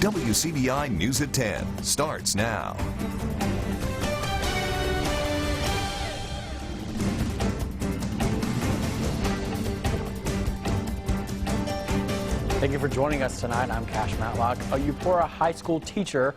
WCBI News at 10 starts now. Thank you for joining us tonight. I'm Cash Matlock. A Eupora High School teacher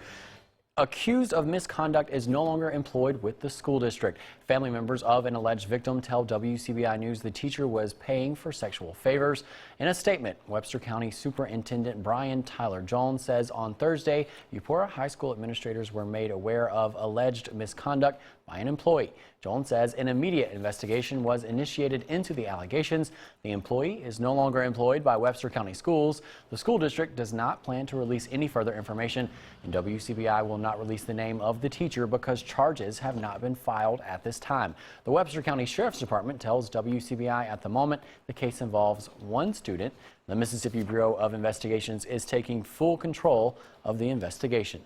accused of misconduct is no longer employed with the school district. Family members of an alleged victim tell WCBI News the teacher was paying for sexual favors. In a statement, Webster County Superintendent Brian Tyler Jones says on Thursday, Eupora High School administrators were made aware of alleged misconduct by an employee. Jones says an immediate investigation was initiated into the allegations. The employee is no longer employed by Webster County Schools. The school district does not plan to release any further information, and WCBI will not release the name of the teacher because charges have not been filed at this time. The Webster County Sheriff's Department tells WCBI at the moment the case involves one student. The Mississippi Bureau of Investigations is taking full control of the investigation.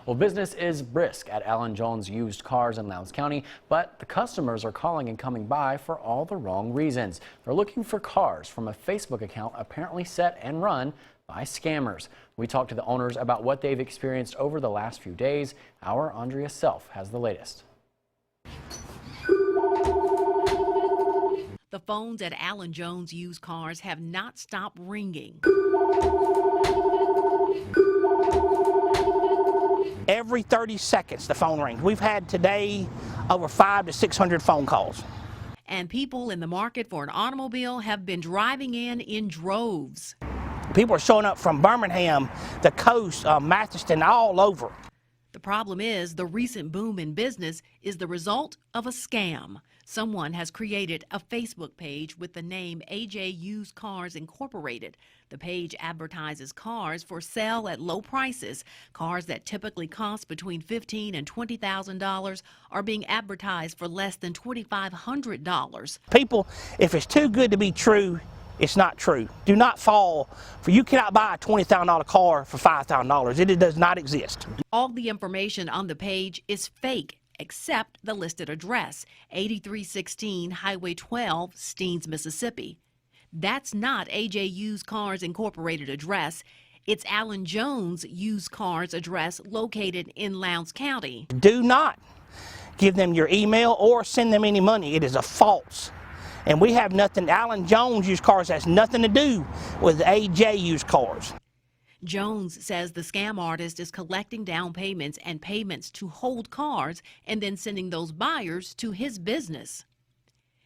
Well, business is brisk at Alan Jones Used Cars in Lowndes County, but the customers are calling and coming by for all the wrong reasons. They're looking for cars from a Facebook account apparently set and run by scammers. We talked to the owners about what they've experienced over the last few days. Our Andrea Self has the latest. The phones at Alan Jones Used Cars have not stopped ringing. Every 30 seconds the phone rings. We've had today over 500 to 600 phone calls. And people in the market for an automobile have been driving in droves. People are showing up from Birmingham, the coast, Matheson, all over. The problem is the recent boom in business is the result of a scam. Someone has created a Facebook page with the name AJ Used Cars Incorporated. The page advertises cars for sale at low prices. Cars that typically cost between $15,000 and $20,000 are being advertised for less than $2,500. People, if it's too good to be true, it's not true. Do not fall for, you cannot buy a $20,000 car for $5,000. It does not exist. All the information on the page is fake, except the listed address, 8316 Highway 12, Steens, Mississippi. That's not AJ Used Cars Incorporated address. It's Alan Jones Used Cars address located in Lowndes County. Do not give them your email or send them any money. It is a false. And we have nothing, Alan Jones Used Cars has nothing to do with AJ Used Cars. Jones says the scam artist is collecting down payments and payments to hold cars and then sending those buyers to his business.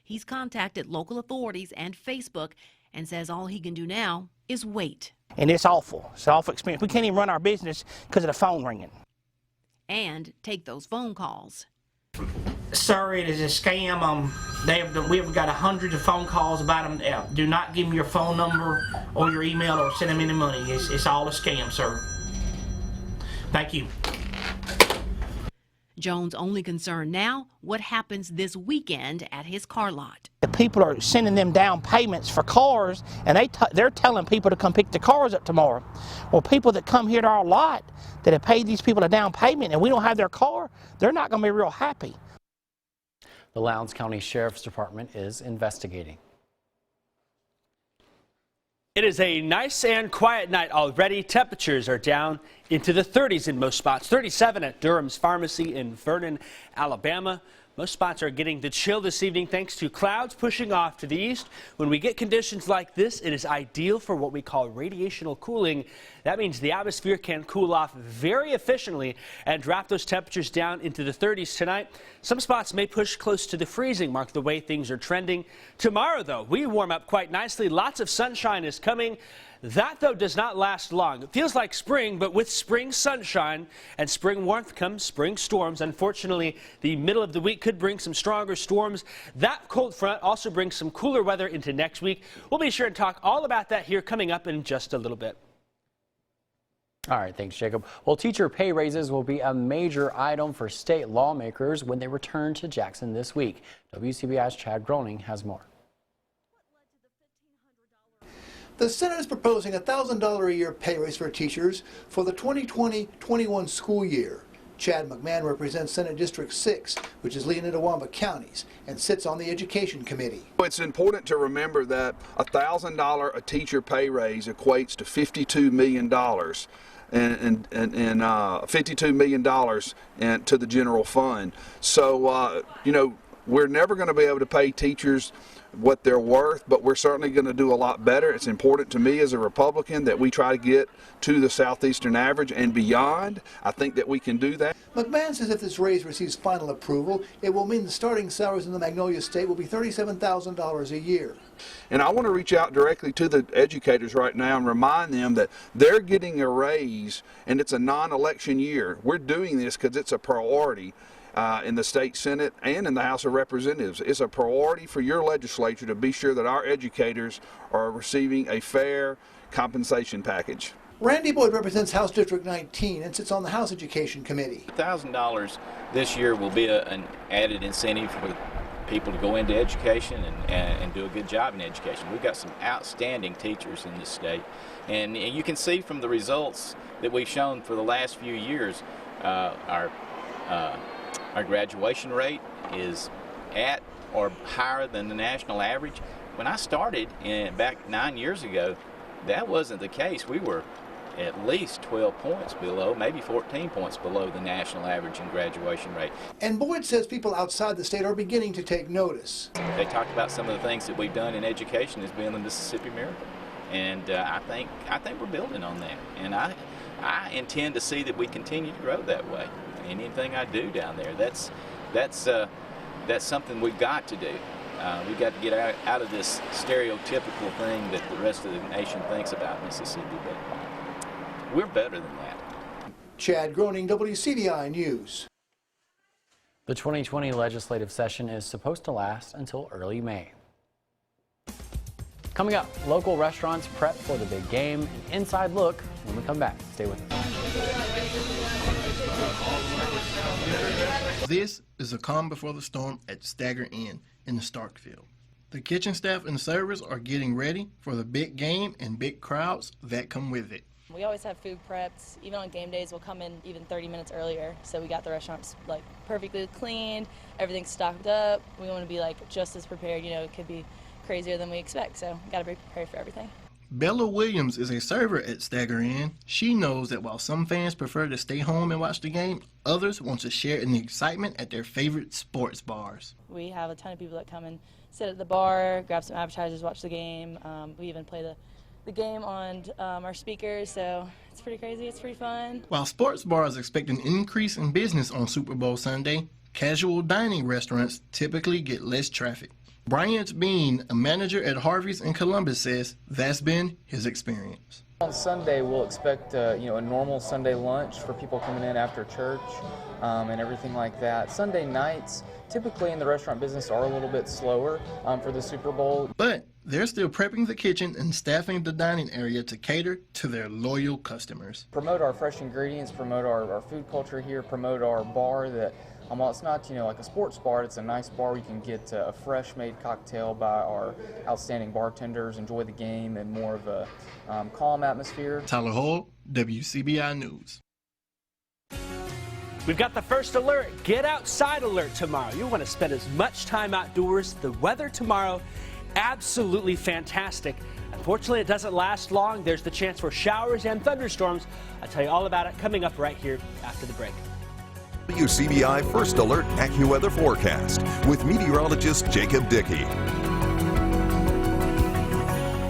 He's contacted local authorities and Facebook and says all he can do now is wait. And it's awful. It's an awful experience. We can't even run our business because of the phone ringing. And take those phone calls. Sir, it is a scam. We've got hundreds of phone calls about them. Do not give them your phone number or your email or send them any money. It's all a scam, sir. Thank you. Jones' only concern now, what happens this weekend at his car lot. The people are sending them down payments for cars, and they're telling people to come pick the cars up tomorrow. Well, people that come here to our lot that have paid these people a down payment and we don't have their car, they're not going to be real happy. The Lowndes County Sheriff's Department is investigating. It is a nice and quiet night already. Temperatures are down into the 30s in most spots. 37 at Durham's Pharmacy in Vernon, Alabama. Most spots are getting the chill this evening thanks to clouds pushing off to the east. When we get conditions like this, it is ideal for what we call radiational cooling. That means the atmosphere can cool off very efficiently and drop those temperatures down into the 30s tonight. Some spots may push close to the freezing mark the way things are trending. Tomorrow, though, we warm up quite nicely. Lots of sunshine is coming. That, though, does not last long. It feels like spring, but with spring sunshine and spring warmth comes spring storms. Unfortunately, the middle of the week could bring some stronger storms. That cold front also brings some cooler weather into next week. We'll be sure to talk all about that here coming up in just a little bit. All right, thanks, Jacob. Well, teacher pay raises will be a major item for state lawmakers when they return to Jackson this week. WCBI's Chad Groening has more. The Senate is proposing a $1,000 a year pay raise for teachers for the 2020-21 school year. Chad McMahon represents Senate District 6, which is Leonard-Wamba counties, and sits on the Education Committee. It's important to remember that a $1,000 a teacher pay raise equates to $52 million. and $52 million to the general fund. So, we're never going to be able to pay teachers what they're worth, but we're certainly going to do a lot better. It's important to me as a Republican that we try to get to the southeastern average and beyond. I think that we can do that. McMahon says if this raise receives final approval, it will mean the starting salaries in the Magnolia State will be $37,000 a year. And I want to reach out directly to the educators right now and remind them that they're getting a raise, and it's a non-election year. We're doing this because it's a priority. In the state Senate and in the House of Representatives. It's a priority for your legislature to be sure that our educators are receiving a fair compensation package. Randy Boyd represents House District 19 and sits on the House Education Committee. $1,000 this year will be an added incentive for people to go into education and do a good job in education. We've got some outstanding teachers in this state, and you can see from the results that we've shown for the last few years, our graduation rate is at or higher than the national average. When I started back 9 years ago, that wasn't the case. We were at least 12 points below, maybe 14 points below the national average in graduation rate. And Boyd says people outside the state are beginning to take notice. They talked about some of the things that we've done in education as being the Mississippi Miracle. And I think we're building on that. And I intend to see that we continue to grow that way. Anything I do down there, that's something we've got to do. We've got to get out of this stereotypical thing that the rest of the nation thinks about Mississippi, but we're better than that. Chad Groening, WCBI News. The 2020 legislative session is supposed to last until early May. Coming up, local restaurants prep for the big game. An inside look when we come back. Stay with us. This is a calm before the storm at Stagger Inn in the Starkville. The kitchen staff and servers are getting ready for the big game and big crowds that come with it. We always have food preps. Even on game days, we'll come in even 30 minutes earlier. So we got the restaurants like perfectly cleaned, everything's stocked up. We want to be like just as prepared. It could be crazier than we expect, so got to be prepared for everything. Bella Williams is a server at Stagger Inn. She knows that while some fans prefer to stay home and watch the game, others want to share in the excitement at their favorite sports bars. We have a ton of people that come and sit at the bar, grab some appetizers, watch the game. We even play the game on our speakers, so it's pretty crazy, it's pretty fun. While sports bars expect an increase in business on Super Bowl Sunday, casual dining restaurants typically get less traffic. Bryant Bean, a manager at Harvey's in Columbus, says that's been his experience. On Sunday, we'll expect a normal Sunday lunch for people coming in after church and everything like that. Sunday nights, typically in the restaurant business, are a little bit slower for the Super Bowl. But they're still prepping the kitchen and staffing the dining area to cater to their loyal customers. Promote our fresh ingredients, promote our food culture here, promote our bar that while it's not, like a sports bar, it's a nice bar where you can get a fresh made cocktail by our outstanding bartenders, enjoy the game in more of a calm atmosphere. Tyler Hull, WCBI News. We've got the first alert, get outside alert tomorrow. You want to spend as much time outdoors. The weather tomorrow, absolutely fantastic. Unfortunately, it doesn't last long. There's the chance for showers and thunderstorms. I'll tell you all about it coming up right here after the break. WCBI First Alert AccuWeather Forecast with meteorologist Jacob Dickey.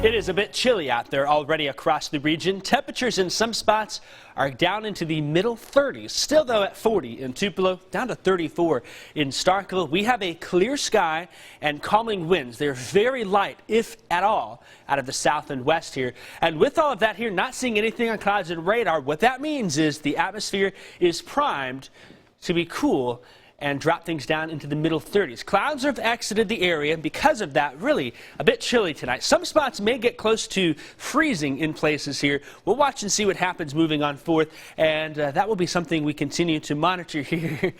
It is a bit chilly out there already across the region. Temperatures in some spots are down into the middle 30s. Still, though, at 40 in Tupelo, down to 34 in Starkville. We have a clear sky and calming winds. They're very light, if at all, out of the south and west here. And with all of that here, not seeing anything on clouds and radar, what that means is the atmosphere is primed to be cool and drop things down into the middle 30s. Clouds have exited the area, and because of that, really a bit chilly tonight. Some spots may get close to freezing in places here. We'll watch and see what happens moving on forth, and that will be something we continue to monitor here.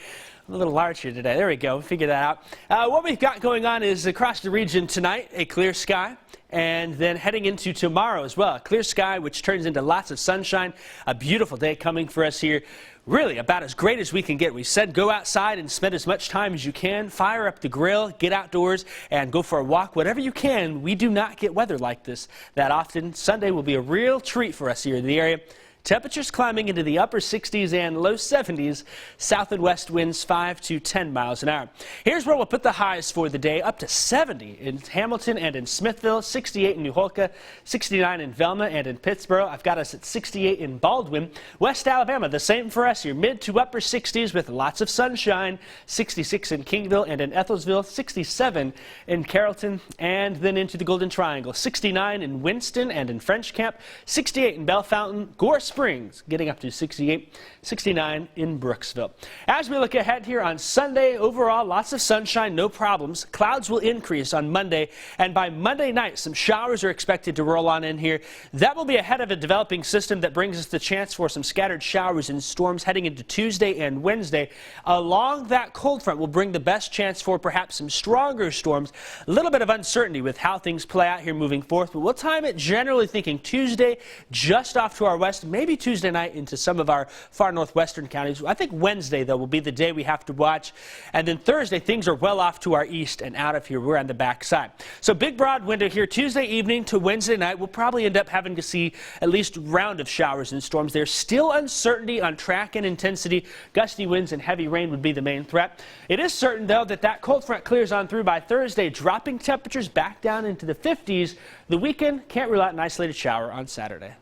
A little large here today. There we go. Figure that out. What we've got going on is across the region tonight, a clear sky. And then heading into tomorrow as well, a clear sky, which turns into lots of sunshine. A beautiful day coming for us here. Really about as great as we can get. We said go outside and spend as much time as you can. Fire up the grill, get outdoors, and go for a walk. Whatever you can. We do not get weather like this that often. Sunday will be a real treat for us here in the area. Temperatures climbing into the upper 60s and low 70s. South and west winds 5 to 10 miles an hour. Here's where we'll put the highs for the day. Up to 70 in Hamilton and in Smithville, 68 in New Holka, 69 in Velma and in Pittsburgh. I've got us at 68 in Baldwin. West Alabama, the same for us here. Mid to upper 60s with lots of sunshine. 66 in Kingville and in Ethelsville, 67 in Carrollton, and then into the Golden Triangle. 69 in Winston and in French Camp, 68 in Bellefontaine, Gore Springs getting up to 68, 69 in Brooksville. As we look ahead here on Sunday, overall lots of sunshine, no problems. Clouds will increase on Monday, and by Monday night some showers are expected to roll on in here. That will be ahead of a developing system that brings us the chance for some scattered showers and storms heading into Tuesday and Wednesday. Along that cold front will bring the best chance for perhaps some stronger storms. A little bit of uncertainty with how things play out here moving forth, but we'll time it generally thinking Tuesday just off to our west, maybe Tuesday night into some of our far northwestern counties. I think Wednesday, though, will be the day we have to watch. And then Thursday, things are well off to our east and out of here. We're on the backside. So big broad window here Tuesday evening to Wednesday night. We'll probably end up having to see at least a round of showers and storms. There's still uncertainty on track and intensity. Gusty winds and heavy rain would be the main threat. It is certain, though, that cold front clears on through by Thursday, dropping temperatures back down into the 50s. The weekend, can't rule out an isolated shower on Saturday.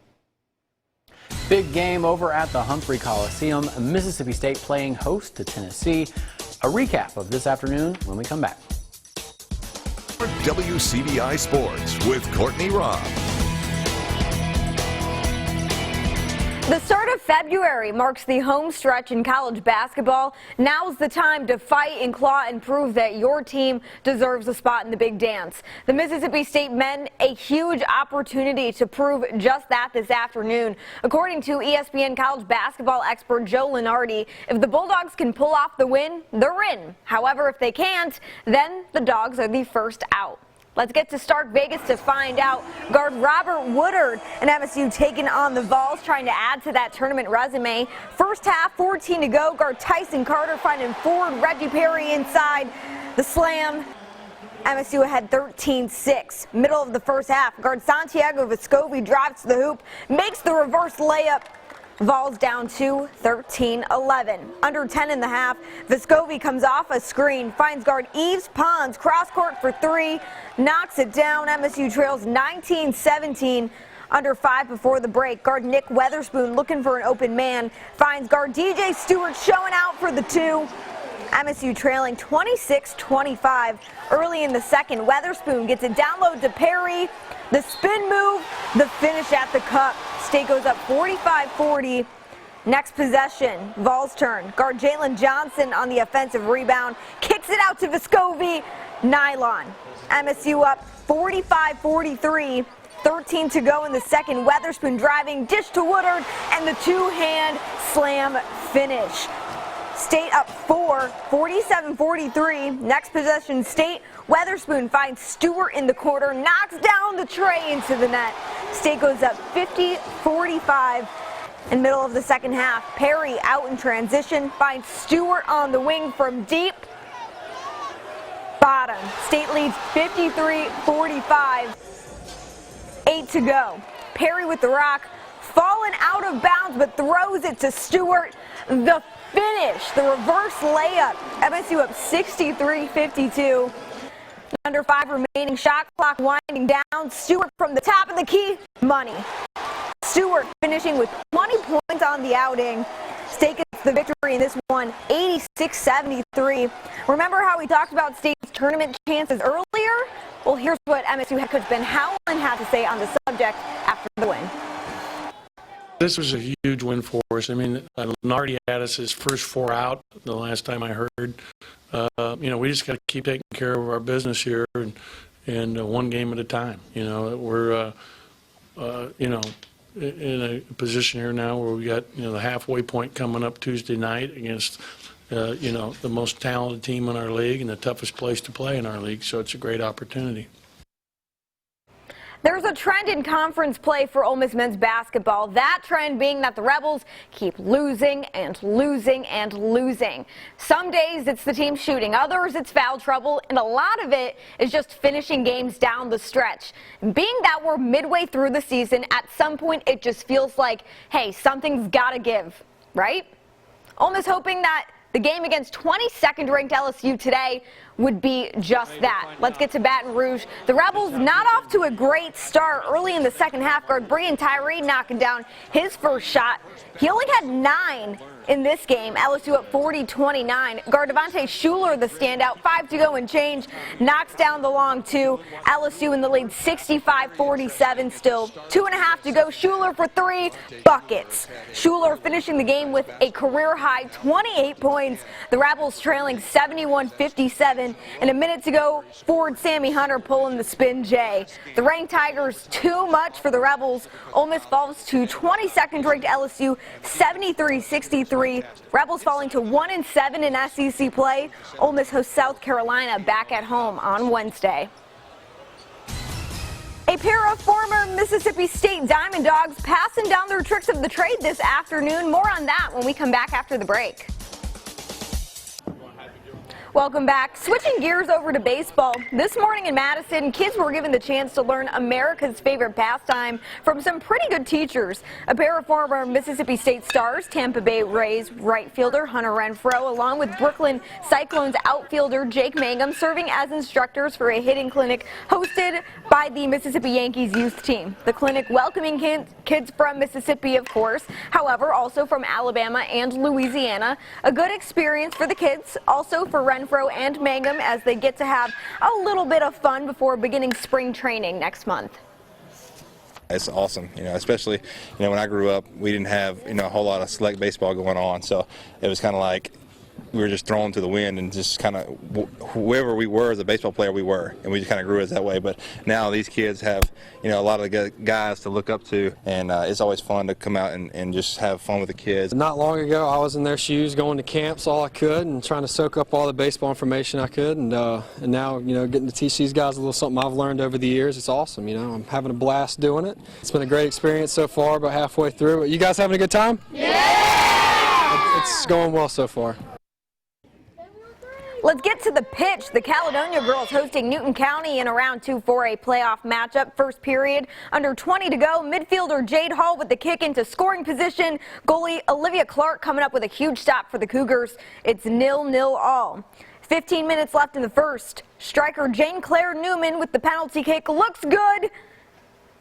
Big game over at the Humphrey Coliseum. Mississippi State playing host to Tennessee. A recap of this afternoon when we come back. WCBI Sports with Courtney Robb. The start of February marks the home stretch in college basketball. Now's the time to fight and claw and prove that your team deserves a spot in the big dance. The Mississippi State men, a huge opportunity to prove just that this afternoon. According to ESPN college basketball expert Joe Lenardi, if the Bulldogs can pull off the win, they're in. However, if they can't, then the Dogs are the first out. Let's get to Stark Vegas to find out. Guard Robert Woodard and MSU taking on the Vols, trying to add to that tournament resume. First half, 14 to go. Guard Tyson Carter finding forward Reggie Perry inside the slam. MSU ahead 13-6. Middle of the first half, guard Santiago Vescovi drives to the hoop, makes the reverse layup. Vols down to 13-11. Under 10 in the half, Vescovi comes off a screen, finds guard Yves Pons, cross court for three, knocks it down. MSU trails 19-17. Under 5 before the break, guard Nick Weatherspoon looking for an open man, finds guard DJ Stewart showing out for the two. MSU trailing 26-25 early in the second. Weatherspoon gets it down low to Perry. The spin move, the finish at the cup. State goes up 45-40. Next possession, Vols turn. Guard Jalen Johnson on the offensive rebound. Kicks it out to Vescovi. Nylon. MSU up 45-43. 13 to go in the second. Weatherspoon driving, dish to Woodard, and the two-hand slam finish. State up 4, 47-43. Next possession, State. Weatherspoon finds Stewart in the corner, knocks down the tray into the net. State goes up 50-45. In middle of the second half, Perry out in transition, finds Stewart on the wing from deep. Bottom. State leads 53-45. 8 to go. Perry with the rock, fallen out of bounds, but throws it to Stewart. The finish, the reverse layup. MSU up 63-52. Under 5 remaining, shot clock winding down. Stewart from the top of the key, money. Stewart finishing with 20 points on the outing. State gets the victory in this one, 86-73. Remember how we talked about State's tournament chances earlier? Well, here's what MSU head coach Ben Howland had to say on the subject after the win. This was a huge win for us. I mean, Lenardi had us his first 4 out the last time I heard. We just got to keep taking care of our business here and one game at a time. We're, in a position here now where we got, the halfway point coming up Tuesday night against, the most talented team in our league and the toughest place to play in our league. So it's a great opportunity. There's a trend in conference play for Ole Miss men's basketball. That trend being that the Rebels keep losing and losing and losing. Some days it's the team shooting, others it's foul trouble, and a lot of it is just finishing games down the stretch. Being that we're midway through the season, at some point it just feels like, hey, something's got to give, right? Ole Miss hoping that the game against 22nd ranked LSU today would be just that. Let's get to Baton Rouge. The Rebels not off to a great start early in the second half. Guard Brian Tyree knocking down his first shot. He only had 9 in this game. LSU at 40-29. Guard Devontae Schuler, the standout, 5 to go and change, knocks down the long 2. LSU in the lead 65-47 still. 2.5 to go. Schuler for 3 buckets. Schuler finishing the game with a career high 28 points. The Rebels trailing 71-57. And a minute to go, forward Sammy Hunter pulling the spin J. The ranked Tigers too much for the Rebels. Ole Miss falls to 22nd ranked LSU 73-63. Rebels falling to 1-7 in SEC play. Ole Miss hosts South Carolina back at home on Wednesday. A pair of former Mississippi State Diamond Dogs passing down their tricks of the trade this afternoon. More on that when we come back after the break. Welcome back. Switching gears over to baseball. This morning in Madison, kids were given the chance to learn America's favorite pastime from some pretty good teachers. A pair of former Mississippi State stars, Tampa Bay Rays right fielder Hunter Renfroe, along with Brooklyn Cyclones outfielder Jake Mangum, serving as instructors for a hitting clinic hosted by the Mississippi Yankees youth team. The clinic welcoming kids from Mississippi, of course, however, also from Alabama and Louisiana. A good experience for the kids, also for Renfroe and Mangum, as they get to have a little bit of fun before beginning spring training next month. It's awesome, especially, when I grew up, we didn't have, a whole lot of select baseball going on. So it was kind of like we were just thrown to the wind and just kind of whoever we were as a baseball player, we were. And we just kind of grew as that way. But now these kids have, a lot of the guys to look up to. And it's always fun to come out and just have fun with the kids. Not long ago, I was in their shoes going to camps all I could and trying to soak up all the baseball information I could. And now, getting to teach these guys a little something I've learned over the years. It's awesome. I'm having a blast doing it. It's been a great experience so far, about halfway through. You guys having a good time? Yeah! It's going well so far. Let's get to the pitch. The Caledonia girls hosting Newton County in a round 2 4A playoff matchup. First period, under 20 to go. Midfielder Jade Hall with the kick into scoring position. Goalie Olivia Clark coming up with a huge stop for the Cougars. It's 0-0 all. 15 minutes left in the first. Striker Jane Claire Newman with the penalty kick looks good.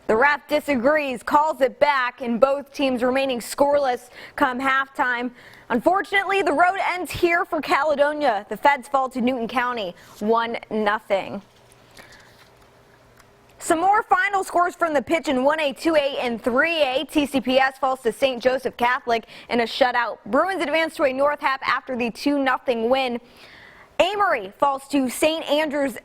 The ref disagrees, calls it back, and both teams remaining scoreless come halftime. Unfortunately, the road ends here for Caledonia. The Feds fall to Newton County 1-0. Some more final scores from the pitch in 1A, 2A, and 3A. TCPS falls to St. Joseph Catholic in a shutout. Bruins advance to a North Half after the 2-0 win. Amory falls to St. Andrews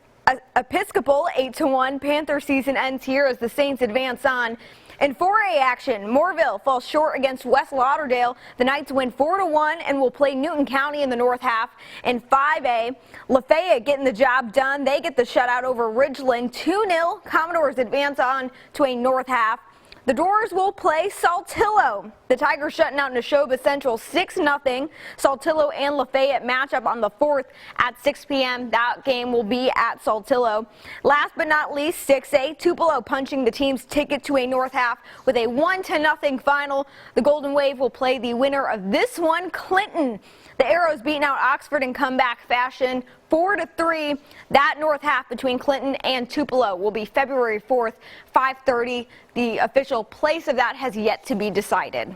Episcopal 8-1. Panther season ends here as the Saints advance on. In 4A action, Moorville falls short against West Lauderdale. The Knights win 4-1 and will play Newton County in the North Half. In 5A, Lafayette getting the job done. They get the shutout over Ridgeland 2-0. Commodores advance on to a North Half. The Doors will play Saltillo. The Tigers shutting out Neshoba Central 6-0. Saltillo and Lafayette match up on the 4th at 6 p.m. That game will be at Saltillo. Last but not least, 6A, Tupelo punching the team's ticket to a North Half with a 1-0 final. The Golden Wave will play the winner of this one, Clinton. The Arrows beating out Oxford in comeback fashion 4-3. That North Half between Clinton and Tupelo will be February 4th, 5:30. The official place of that has yet to be decided.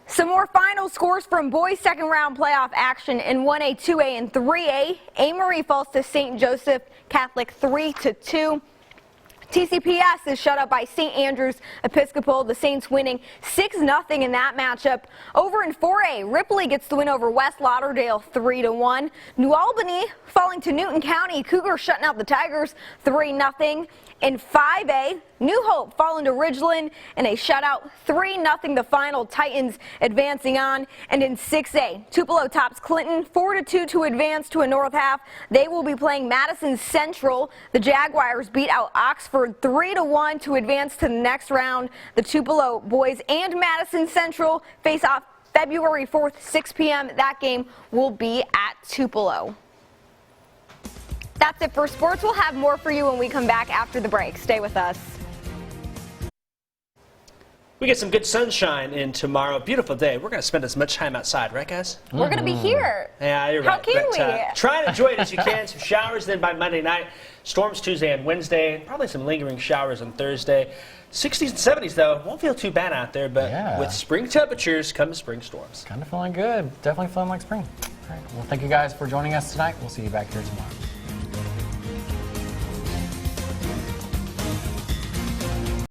Some more final scores from boys' second round playoff action in 1A, 2A, and 3A. Amory falls to St. Joseph Catholic 3-2. TCPS is shut out by St. Andrews Episcopal, the Saints winning 6-0 in that matchup. Over in 4A, Ripley gets the win over West Lauderdale 3-1. New Albany falling to Newton County, Cougars shutting out the Tigers 3-0. In 5A, New Hope falling to Ridgeland in a shutout, 3-0 the final, Titans advancing on. And in 6A, Tupelo tops Clinton 4-2 to advance to a north half. They will be playing Madison Central. The Jaguars beat out Oxford 3-1 to advance to the next round. The Tupelo boys and Madison Central face off February 4th, 6 p.m. That game will be at Tupelo. That's it for sports. We'll have more for you when we come back after the break. Stay with us. We get some good sunshine in tomorrow. Beautiful day. We're going to spend as much time outside, right, guys? We're going to be here. Yeah, you're How right. can But, we? try and enjoy it as you can. Some showers then by Monday night. Storms Tuesday and Wednesday. Probably some lingering showers on Thursday. 60s and 70s, though. Won't feel too bad out there, but with spring temperatures come spring storms. Kind of feeling good. Definitely feeling like spring. All right. Well, thank you guys for joining us tonight. We'll see you back here tomorrow.